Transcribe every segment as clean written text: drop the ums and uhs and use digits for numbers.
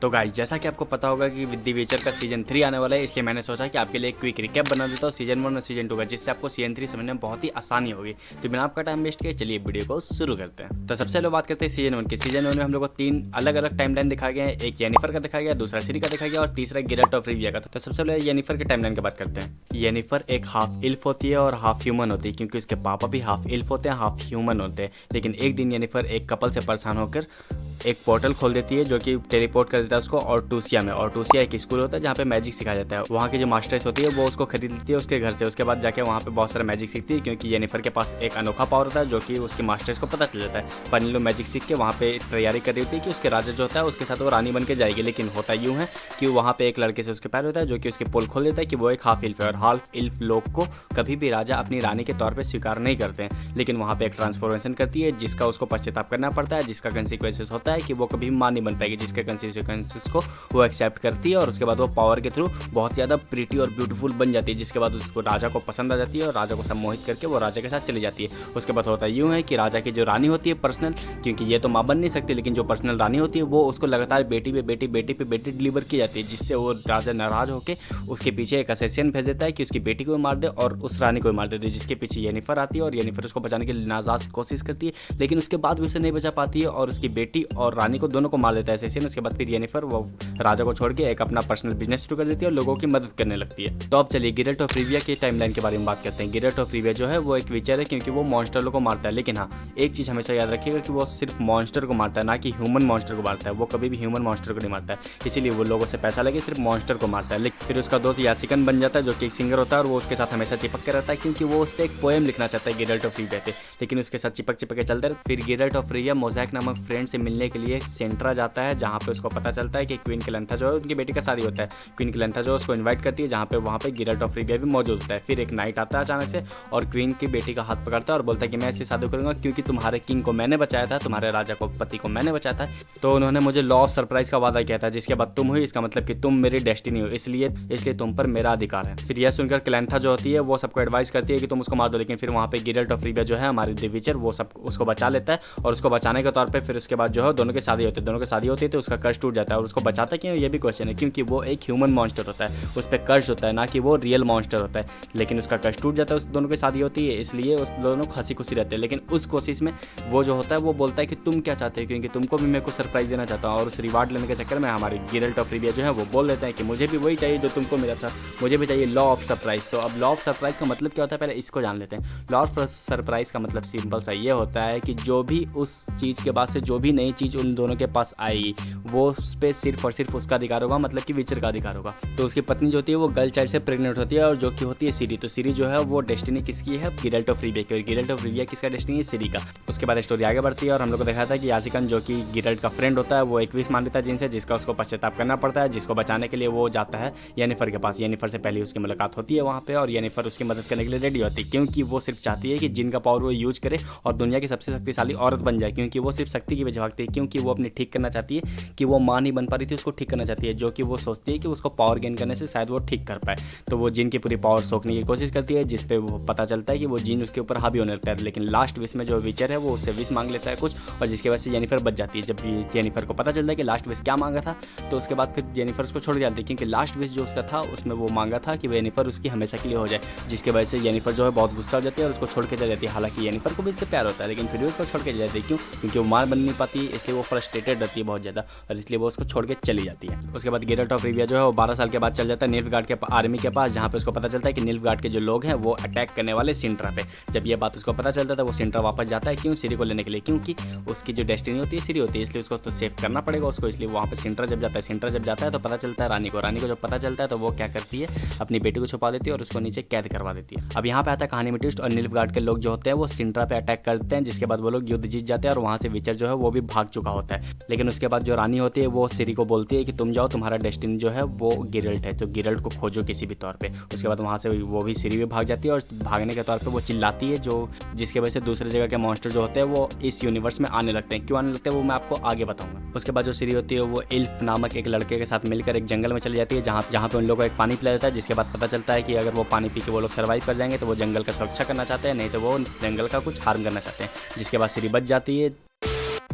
तो गाइस जैसा कि आपको पता होगा कि द विचर का सीजन 3 आने वाला है, इसलिए मैंने सोचा कि आपके लिए एक क्विक रिकैप बना देता हूँ सीजन 1 और सीजन 2 का, जिससे आपको सीजन 3 समझने में बहुत ही आसानी होगी। तो बिना आपका टाइम वेस्ट किए चलिए वीडियो को शुरू करते हैं। तो सबसे पहले बात करते हैं सीजन 1 की। सीजन 1 में हम लोग को 3 अलग अलग टाइमलाइन दिखाए गए हैं। एक येनिफर का दिखाया गया, दूसरा सिरी का दिखाया गया और तीसरा गिरल्ट ऑफ रिविया का। तो सबसे पहले येनिफर के टाइमलाइन की बात करते हैं। येनिफर एक हाफ इल्फ होती है और हाफ ह्यूमन होती है, क्योंकि उसके पापा भी हाफ इल्फ होते हैं, हाफ ह्यूमन होते हैं। लेकिन एक दिन येनिफर एक कपल से परेशान होकर एक पोर्टल खोल देती है जो कि टेलीपोर्ट कर देता है उसको ऑर्टूसिया में। ऑर्टूसिया एक स्कूल होता है जहाँ पे मैजिक सिखाया जाता है। वहाँ की जो मास्टर्स होती है वो उसको खरीद लेती है उसके घर से। उसके बाद जाके वहाँ पे बहुत सारा मैजिक सीखती है, क्योंकि येनिफर के पास एक अनोखा पावर होता है जो कि उसके मास्टर्स को पता चल जाता है। फाइनली लोग मैजिक सीख के वहाँ पे तैयारी कर रही होती है कि उसके राजा जो होता है उसके साथ वो रानी बन के जाएगी। लेकिन होता यूँ है कि वहाँ पे एक लड़के से उसके प्यार होता है जो कि उसके पोल खोल देता है कि वो एक हाफ इल्फ है, और हाफ इल्फ लोग को कभी भी राजा अपनी रानी के तौर पर स्वीकार नहीं करते हैं। लेकिन वहाँ पे एक ट्रांसफॉर्मेशन करती है जिसका उसको पश्चाताप करना पड़ता है, जिसका कंसिक्वेंसेस होता है कि वो कभी मां नहीं बन पाएगी, जिसके कंसिक्वेंसेस को वो एक्सेप्ट करती है। और उसके बाद वो पावर के थ्रू बहुत ज़्यादा प्रीटी और ब्यूटीफुल बन जाती है, जिसके बाद उसको राजा को पसंद आ जाती है और राजा को सम्मोहित करके वो राजा के साथ चली जाती है। उसके बाद होता यूँ है कि राजा की जो रानी होती है पर्सनल, क्योंकि ये तो माँ बन नहीं सकती, लेकिन जो पर्सनल रानी होती है वो उसको लगातार बेटी पे बेटी डिलीवर की जाती है, जिससे वो राजा नाराज होकर उसके पीछे एक असेसियन भेज देता है कि उसकी बेटी को मार दे और उस रानी को मार देती है, जिसके पीछे येनिफर आती है और येनिफर उसको बचाने की नाजायज कोशिश करती है। लेकिन उसके बाद भी उसे नहीं बचा पाती है और उसकी बेटी और रानी को दोनों को मार देता है असेसियन। उसके बाद फिर येनिफर वो राजा को छोड़ के एक अपना पर्सनल बिजनेस शुरू कर देती है और लोगों की मदद करने लगती है। तो अब चलिए गिरल्ट ऑफ रिविया के टाइमलाइन के बारे में बात करते हैं। गिरल्ट ऑफ रिविया जो है वो एक विचर है, क्योंकि वो मॉन्स्टरों को मारता है। लेकिन हाँ, एक चीज़ हमेशा याद रखिएगा कि वो सिर्फ मॉन्स्टर को मारता है, ना कि ह्यूमन मॉन्स्टर को मारता है। वो कभी भी ह्यूमन मॉन्स्टर को नहीं मारता है, इसीलिए वो लोगों से पैसा लेके सिर्फ मॉन्स्टर को मारता है। लेकिन फिर उसका दोस्त यासिकन बन जाता है जो कि एक सिंगर होता है और वो उसके साथ हमेशा चिपक के रहता है, क्योंकि वो उस पर एक पोएम लिखना चाहता है गिरल्ट ऑफ रिविया पे। लेकिन उसके साथ चिपक के चलते फिर गिरल्ट ऑफ रिविया मोज़ैक नामक फ्रेंड से मिलने के लिए सेंट्रा जाता है, जहाँ पे उसको पता चलता है कि क्वीन क्लेंथा जो है उनकी बेटी का शादी होता है। क्वीन क्लेंथा जो उसको इनवाइट करती है, जहाँ पे वहाँ पे गिरल्ट ऑफ रिविया भी मौजूद होता है। फिर एक नाइट आता है अचानक से और क्वीन की बेटी का हाथ पकड़ता है और बोलता है कि मैं ऐसी शादी करूँगा क्योंकि तुम्हारे किंग को मैंने बचाया था, तुम्हारे राजा को पति को मैंने बचाया था। तो उन्होंने मुझे लॉ ऑफ सरप्राइज का वादा किया था, जिसके बाद तुम हुई, इसका मतलब कि तुम मेरी डेस्टिनी हो, इसलिए तुम पर मेरा अधिकार है। फिर यह सुनकर क्लेंथा जो होती है वो सबको एडवाइस करती है कि तुम उसको मार दो। लेकिन फिर वहाँ पे गिरल्ट ऑफ रिविया जो है हमारे द विचर वो सब उसको बचा लेता है, और उसको बचाने के तौर पे फिर उसके बाद जो है दोनों की शादी होती है। तो उसका कर्ज टूट जाता है। और उसको बचाता क्यों, ये भी क्वेश्चन है, क्योंकि वो एक ह्यूमन मॉन्स्टर होता है, उस पर कर्ज होता है, ना कि वो रियल मॉन्स्टर होता है। लेकिन उसका कर्ज टूट जाता है, उस दोनों की शादी होती है, इसलिए उस दोनों को हंसी खुशी रहते हैं। लेकिन उस कोशिश में वो जो होता है वो बोलता है कि तुम क्या चाहते हो, क्योंकि तुमको भी मैं कुछ सरप्राइज देना चाहता हूँ। और उस रिवार्ड लेने के चक्कर में हमारी गिरल्ट ऑफ रिविया जो है वो बोल देते हैं कि मुझे भी वही चाहिए जो तुमको मिला था, मुझे भी चाहिए लॉ ऑफ सरप्राइज। तो अब लॉ ऑफ सरप्राइज का मतलब क्या होता है, पहले इसको जान लेते हैं। लॉ ऑफ सरप्राइज का मतलब सिंपल सा ये होता है कि जो भी उस चीज़ के बाद से जो भी नई चीज़ उन दोनों के पास आई वो उस पर सिर्फ और सिर्फ उसका अधिकार होगा, मतलब कि विचर का अधिकार होगा। तो उसकी पत्नी जो होती है वो गर्ल चाइल्ड से प्रेग्नेंट होती है, और जो कि होती है सिरी। तो सिरी जो है वो डेस्टिनी किसकी है, गिरल्ट ऑफ रिविया की। और गिरल्ट ऑफ रिविया किसका डेस्टिनी है, सिरी का। उसके बाद स्टोरी आगे बढ़ती है और हम लोग को देखा था कि यासिकन जो कि गिरल्ट का फ्रेंड होता है वो एक विश मान लेता है जिनसे, जिसका उसको पश्चाताप करना पड़ता है, जिसको बचाने के लिए वो जाता है येनिफर के पास। येनिफर से पहले उसकी मुलाकात होती है वहाँ पे, और येनिफर उसकी मदद करने के लिए रेडी होती है, क्योंकि वो सिर्फ चाहती है कि जिनका पावर वो यूज करे और दुनिया की सबसे शक्तिशाली औरत बन जाए, क्योंकि वो सिर्फ शक्ति की वजह भागती है, क्योंकि वो अपनी ठीक करना चाहती है कि वो मां नहीं बन पा रही थी, उसको ठीक करना चाहती है, जो कि वो सोचती है कि उसको पावर गेन करने से शायद वो ठीक कर पाए। तो वो जिन की पूरी पावर सोखने की कोशिश करती है, जिस पे वो पता चलता है कि वो जिन उसके ऊपर हावी होने लगता है। लेकिन लास्ट विश में जो विचर है वो उससे विश मांग लेता है कुछ, और जिसकी वजह से जेनिफर बच जाती है। जब जेनिफर को पता चलता है कि लास्ट विश क्या मांगा था, तो उसके बाद फिर जेनिफर उसको छोड़ जाती है, क्योंकि लास्ट विश जो उसका था उसमें वो मांगा था कि जेनिफर उसकी हमेशा के लिए हो जाए, जिसकी वजह से जेनिफर जो है बहुत गुस्सा हो जाती है और उसको छोड़ के चली जाती है। हालांकि जेनिफर को भी इससे प्यार होता है, लेकिन फिर भी उसको छोड़ के चली जाती है। क्यों, क्योंकि वो मां बन नहीं पाती, इसलिए वो फ्रस्ट्रेटेड रहती है बहुत ज़्यादा, और इसलिए वो उसको छोड़ के चली जाती है। उसके बाद गिरल्ट ऑफ रिविया जो है वो 12 साल के बाद चल जाता है निल्फगार्ड के आर्मी के पास, जहाँ पे उसको पता चलता है कि निल्फगार्ड के जो लोग हैं वो अटैक करने वाले सिंट्रा पे। जब ये बात उसको पता चलता है वो सिंट्रा वापस जाता है, क्यों, सिरी को लेने के लिए, क्योंकि उसकी जो डेस्टिनी होती है सिरी होती है, इसलिए उसको तो सेव करना पड़ेगा उसको। इसलिए वहाँ पे सिंट्रा जब जाता है तो पता चलता है रानी को जब पता चलता है तो वो क्या करती है, अपनी बेटी को छुपा देती है और उसको नीचे कैद करवा देती है। अब यहाँ पे आता है कहानी में ट्विस्ट, और निल्फगार्ड के लोग जो होते हैं वो सिंट्रा पे अटैक करते हैं, जिसके बाद वो लोग युद्ध जीत जाते हैं और वहाँ से विचर जो है वो भी भाग चुका होता है। लेकिन उसके बाद जो रानी होती है वो सिरी को बोलती है कि तुम जाओ, तुम्हारा डेस्टिनी जो है वो गिरल्ट है, तो गिरल्ट को खोजो किसी भी तौर पे। उसके बाद वहाँ से वो भी सिरी भी भाग जाती है, और भागने के तौर पे वो चिल्लाती है, जो जिसके वजह से दूसरे जगह के मॉन्स्टर जो होते हैं वो इस यूनिवर्स में आने लगते हैं। क्यों आने लगते हैं वो मैं आपको आगे बताऊंगा। उसके बाद जो सिरी होती है वो इल्फ नामक एक लड़के के साथ मिलकर एक जंगल में चली जाती है, जहाँ पे उन लोगों को एक पानी पिलाया जाता है, जिसके बाद पता चलता है कि अगर वो पानी पी के वो लोग सर्वाइव कर जाएंगे तो वो जंगल का सुरक्षा करना चाहते हैं, नहीं तो वो जंगल का कुछ हार्म करना चाहते हैं, जिसके बाद सिरी बच जाती है।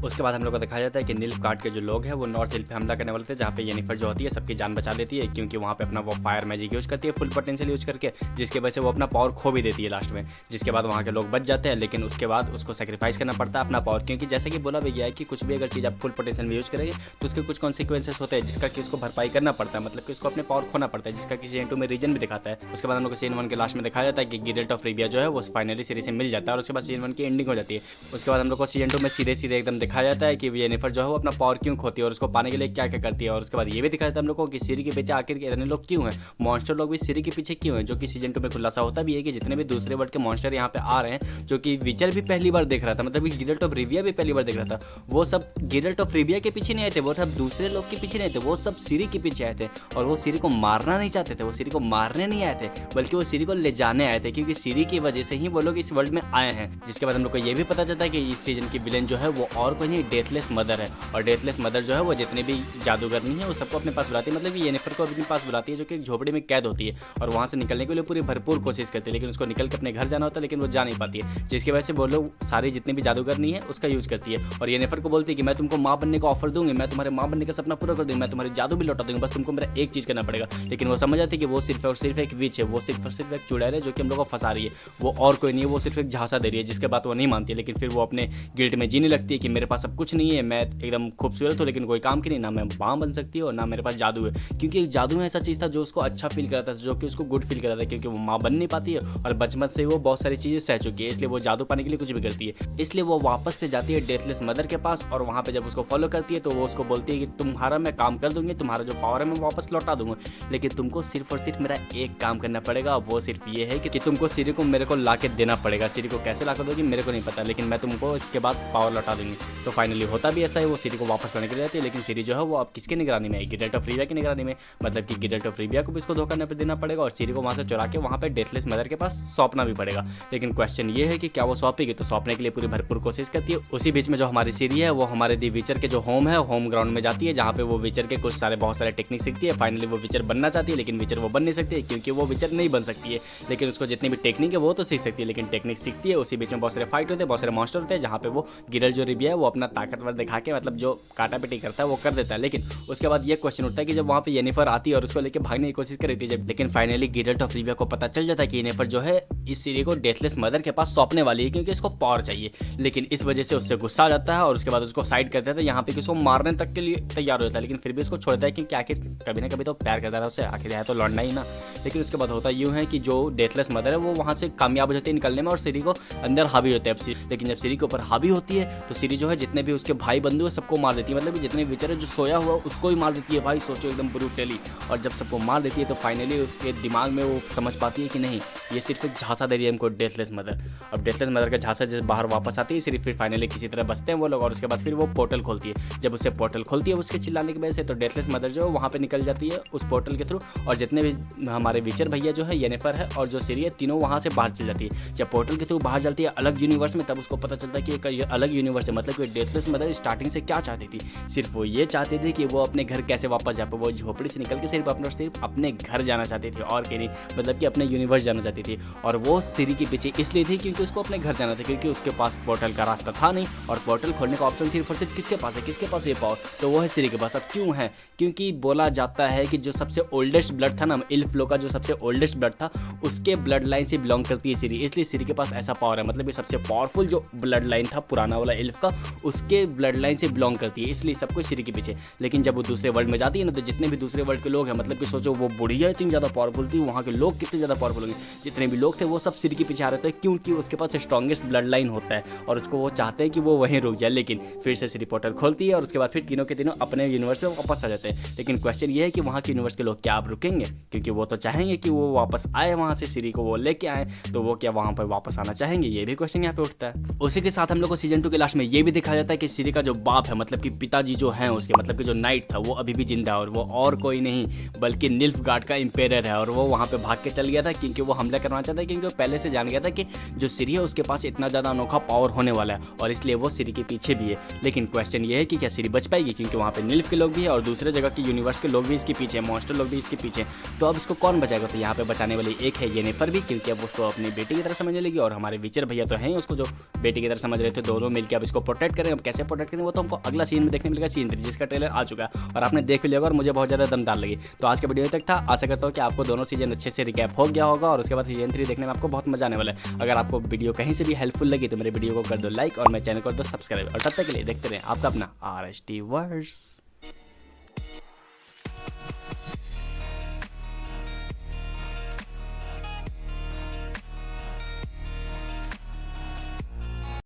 उसके बाद हम लोग को दिखाया जाता है कि निल्फगार्ड के जो लोग हैं वो नॉर्थ हिल पे हमला करने वाले थे, जहाँ पे येनिफर जो होती है सबकी जान बचा लेती है, क्योंकि वहाँ पे अपना वो फायर मैजिक यूज करती है फुल पोटेंशियल यूज करके, जिसकी वजह से वो अपना पावर खो भी देती है लास्ट में। जिसके बाद वहाँ के लोग बच जाते हैं, लेकिन उसके बाद उसको सेक्रीफाइस करना पड़ता है अपना पावर, क्योंकि जैसे कि बोला भी गया है कि कुछ भी अगर चीज़ आप फुल पोटेंशियल में यूज करेंगे तो उसके कुछ कॉन्सिक्वेंसेस होते हैं, जिसका कि उसको भरपाई करना पड़ता है, मतलब कि उसको अपने पावर खोना पड़ता है, जिसका कि सीजन 2 में रीजन भी दिखाता है। उसके बाद हम लोग को सीजन 1 के लास्ट में दिखाया जाता है कि गिरेल्ट ऑफ रिविया जो है वो फाइनली सीरीज से मिल जाता है, और उसके बाद सीजन 1 की एंडिंग हो जाती है। उसके बाद हम लोग को सीजन 2 में सीधे सीधे एकदम दिखाया जाता है कि येनिफर जो है वो अपना पावर क्यों खोती है और उसको पाने के लिए क्या क्या करती है। और उसके बाद ये भी दिखाया जाता है हम लोग को कि सीरी के पीछे आखिर इतने लोग क्यों हैं, मॉन्स्टर लोग भी सीरी के पीछे क्यों हैं, जो कि सीजन 2 में खुलासा होता भी है कि जितने भी दूसरे वर्ल्ड के मॉन्स्टर यहाँ पे आ रहे हैं, जो कि विचर भी पहली बार देख रहा था, मतलब गिरेल्ट ऑफ रिविया भी पहली बार देख रहा था, वो सब गिरेल्ट ऑफ रिविया के पीछे नहीं आए थे, वो सब दूसरे लोग के पीछे नहीं थे, वो सब सीरी के पीछे आए थे। और वो सीरी को मारना नहीं चाहते थे, वो सीरी को मारने नहीं आए थे, बल्कि वो सीरी को ले जाने आए थे, क्योंकि सीरी की वजह से ही वो लोग इस वर्ल्ड में आए हैं। जिसके बाद हम लोग को ये भी पता चलता है कि इस सीजन की विलेन जो है वो और कोई नहीं, डेथलेस मदर है। और डेथलेस मदर जो है वो जितने भी जादूगरनी है वो सबको अपने पास बुलाती है, मतलब कि येनिफर को अपने पास बुलाती है, जो कि एक झोपड़ी में कैद होती है, और वहाँ से निकलने के लिए पूरी भरपूर कोशिश करती है, लेकिन उसको निकल के अपने घर जाना होता है, लेकिन वो जा नहीं पाती है, जिसकी वजह से वो लोग सारी जितनी भी जादूगरनी है उसका यूज करती है। और येनिफर को बोलती है कि मैं तुमको माँ बनने का ऑफर दूंगी, मैं तुम्हारे माँ बनने का सपना पूरा कर दूंगी, मैं तुम्हारी जादू भी लौटा दूंगी, बस तुमको मेरा एक चीज़ करना पड़ेगा। लेकिन वो समझ आती है कि वो सिर्फ और सिर्फ एक विच है, वो सिर्फ और सिर्फ एक चुड़ैल है जो कि हम लोग को फंसा रही है, वो और कोई नहीं है, वो सिर्फ एक झांसा दे रही है, जिसके बाद वो नहीं मानती है। लेकिन फिर वो अपने गिल्ट में जीने लगती है कि मेरे पास अब कुछ नहीं है, मैं एकदम खूबसूरत हूँ लेकिन कोई काम की नहीं, ना मैं माँ बन सकती हूँ और ना मेरे पास जादू है, क्योंकि जादू ऐसा चीज़ था जो उसको अच्छा फील कराता था, जो कि उसको गुड फील कराता है, क्योंकि वो माँ बन नहीं पाती है और बचपन से वो बहुत सारी चीज़ें सह चुकी है, इसलिए वो जादू पाने के लिए कुछ भी करती है। इसलिए वो वापस से जाती है डेथलेस मदर के पास, और वहाँ पे जब उसको फॉलो करती है तो वो उसको बोलती है कि तुम्हारा मैं काम कर दूंगी, तुम्हारा जो पावर है मैं वापस लौटा दूंगा, लेकिन तुमको सिर्फ और सिर्फ मेरा एक काम करना पड़ेगा, वो सिर्फ ये है कि तुमको सीरी को मेरे को ला के देना पड़ेगा। सीरी को कैसे ला कर दोगी मेरे को नहीं पता, लेकिन मैं तुमको इसके बाद पावर लौटा दूंगी। तो फाइनली होता भी ऐसा है, वो सीरी को वापस लाने के लिए जाती है, लेकिन सीरी जो है वो अब किसके निगरानी में है, गिरेल्ट ऑफ रिविया की निगरानी में, मतलब कि गिरेल्ट ऑफ रिविया को भी इसको धोखा देना पड़ेगा और सीरी को वहाँ से चुरा के वहाँ पे डेथलेस मदर के पास सौंपना भी पड़ेगा। लेकिन क्वेश्चन ये है कि क्या वो सौंपेगी, तो सौंपने के लिए पूरी भरपूर कोशिश करती है। उसी बीच में जो हमारी सीरी है वो हमारे दी विचर के जो होम है, होम ग्राउंड में जाती है, जहाँ पे वो विचर के बहुत सारे टेक्निक सीखती है। फाइनली वो विचर बनना चाहती है, लेकिन विचर वो बन नहीं सकती है, क्योंकि वो विचर नहीं बन सकती है, लेकिन उसको जितनी भी टेक्निक है वो तो सीख सकती है, लेकिन टेक्निक सीखती है। उसी बीच में बहुत सारे फाइट होते हैं, बहुत सारे मॉन्स्टर होते हैं, जहाँ पे वो गिरेल्ट जो रिविया है वो अपना ताकतवर दिखा के मतलब जो काटा पिटी करता है वो कर देता है। लेकिन उसके बाद ये क्वेश्चन उठता है कि जब वहाँ पे येनिफर आती है और उसको लेकर भागने की कोशिश कर रही थी, जब लेकिन फाइनली गिरेल्ट ऑफ रिविया को पता चल जाता है कि येनिफर जो है इस सीरी को डेथलेस मदर के पास सौंपने वाली है, क्योंकि इसको पावर चाहिए। लेकिन इस वजह से उससे गुस्सा आ जाता है और उसके बाद उसको साइड कर देता है, यहाँ पे किसको मारने तक के लिए तैयार हो जाता है, लेकिन फिर भी उसको छोड़ता है, क्योंकि आखिर कभी ना कभी तो प्यार करता है उससे, आखिर है तो लड़ना ही ना। लेकिन उसके बाद होता यूँ है कि जो डेथलेस मदर है वो वहाँ से कामयाब हो जाती है निकलने में और सीरी को अंदर हावी होते हैं। लेकिन जब सीरी के ऊपर हावी होती है तो सीरी जो है जितने भी उसके भाई बंधु है सबको मार देती है, मतलब जितने विचर है जो सोया हुआ उसको ही मार देती है। भाई सोचो एकदम ब्रूटली। और जब सबको मार देती है तो फाइनली उसके दिमाग में वो समझ पाती है कि नहीं, ये सिर्फ एक झांसा दे रही है हमको डेथलेस मदर। अब डेथलेस मदर का झांसा जब बाहर वापस आती है सिर्फ, फिर फाइनली किसी तरह बचते हैं वो लोग, और उसके बाद फिर वो पोर्टल खोलती है। जब उससे पोर्टल खोलती है उसके चिल्लाने की वजह से, तो डेथलेस मदर जो है वहाँ पे निकल जाती है उस पोर्टल के थ्रू, और जितने भी हमारे विचर भैया जो है येनिफर है और जो सीरी है तीनों वहाँ से बाहर चल जाती है। जब पोर्टल के थ्रू बाहर चलती है अलग यूनिवर्स में, तब उसको पता चलता है कि एक अलग यूनिवर्स है, मतलब कि डेथलेस मदर स्टार्टिंग से क्या चाहती थी, सिर्फ वो ये चाहती थी कि वो अपने घर कैसे वापस जा पाए, वो झोपड़ी से निकल के सिर्फ अपने घर जाना चाहती थी और कहीं नहीं, मतलब कि अपने यूनिवर्स जाना चाहती थी। और वो सीरी के पीछे इसलिए थी क्योंकि उसको अपने घर जाना था, क्योंकि उसके पास पोर्टल का रास्ता था नहीं, और पोर्टल खोलने का ऑप्शन सिर्फ और सिर्फ किसके पास है, किसके पास ये पावर, तो वो है सीरी के पास। अब क्यों है, क्योंकि बोला जाता है कि जो सबसे ओल्डेस्ट ब्लड था ना, इल्फ लोग का जो सबसे ओल्डेस्ट ब्लड था उसके ब्लड लाइन से बिलोंग करती है सीरी, इसलिए सीरी के पास ऐसा पावर है, मतलब ये सबसे पावरफुल जो ब्लड लाइन था पुराना वाला इल्फ का उसके ब्लड लाइन से बिलोंग करती है, इसलिए सब कुछ सीरी के पीछे। लेकिन जब वो दूसरे वर्ल्ड में जाती है ना, तो जितने भी दूसरे वर्ल्ड के लोग हैं, मतलब कि सोचो वो बुढ़िया इतनी ज़्यादा पावरफुल थी, वहाँ के लोग कितने ज़्यादा पावरफुल होंगे, जितने भी लोग थे वो सब सीरी के पीछे आ रहे थे, क्योंकि उसके पास स्ट्रॉन्गेस्ट ब्लड लाइन होता है और उसको वो चाहते हैं कि वो वहीं रुक जाए। लेकिन फिर से सीरी पोर्टल खोलती है और उसके बाद फिर तीनों के तीनों अपने यूनिवर्स में वापस आ जाते हैं। लेकिन क्वेश्चन ये है कि वहाँ के यूनिवर्स के लोग क्या आप रुकेंगे, क्योंकि वो तो चाहेंगे कि वो वापस आए वहाँ से, सीरी को वो लेके आए, तो वो क्या वहाँ पर वापस आना चाहेंगे, ये भी क्वेश्चन यहाँ पे उठता है। उसी के साथ हम लोग को सीजन 2 के लास्ट में ये भी दिखाया जाता है कि सीरी का जो बाप है, मतलब कि पिताजी जो हैं उसके, मतलब कि जो नाइट था वो अभी भी जिंदा है, और वो और कोई नहीं बल्कि निल्फगार्ड का इंपेरर है। और वो वहाँ पे भाग के चल गया था क्योंकि वो हमला करना चाहता है, क्योंकि वो पहले से जान गया था कि जो सीरी है उसके पास इतना ज़्यादा अनोखा पावर होने वाला है, और इसलिए वो सीरी के पीछे भी है। लेकिन क्वेश्चन ये है कि क्या सीरी बच पाएगी, क्योंकि वहाँ पे निल्फ के लोग भी है और दूसरे जगह के यूनिवर्स के लोग भी इसके पीछे, मॉन्स्टर लोग भी इसके पीछे। तो अब इसको कौन बचाएगा, तो यहाँ पे बचाने वाली एक है येनिफर भी, क्योंकि अब उसको अपनी बेटी की तरह समझने लगी, और हमारे विचर भैया तो हैं उसको जो बेटी की तरह समझ रहे थे, दोनों मिलकर अब इसको प्रोटेक्ट प्रोटेक्ट करेंगे, अब कैसे प्रोटेक्ट करेंगे वो तो हमको अगला सीन में देखने मिलेगा, सीन 3 जिसका ट्रेलर आ चुका है और आपने देख भी लिया होगा और मुझे बहुत ज़्यादा दमदार लगी। तो आज के वीडियो तक था, आशा करता हूँ कि आपको दोनों सीजन अच्छे से रिकैप हो गया होगा और उसके बाद सीजन 3 देखने में आपको बहुत मजा आने वाला है। अगर आपको वीडियो कहीं से भी हेल्पफुल लगी तो मेरे वीडियो को कर दो लाइक और मेरे चैनल को कर दो सब्सक्राइब, और तब तक के लिए देखते रहें आपका अपना RST वर्स।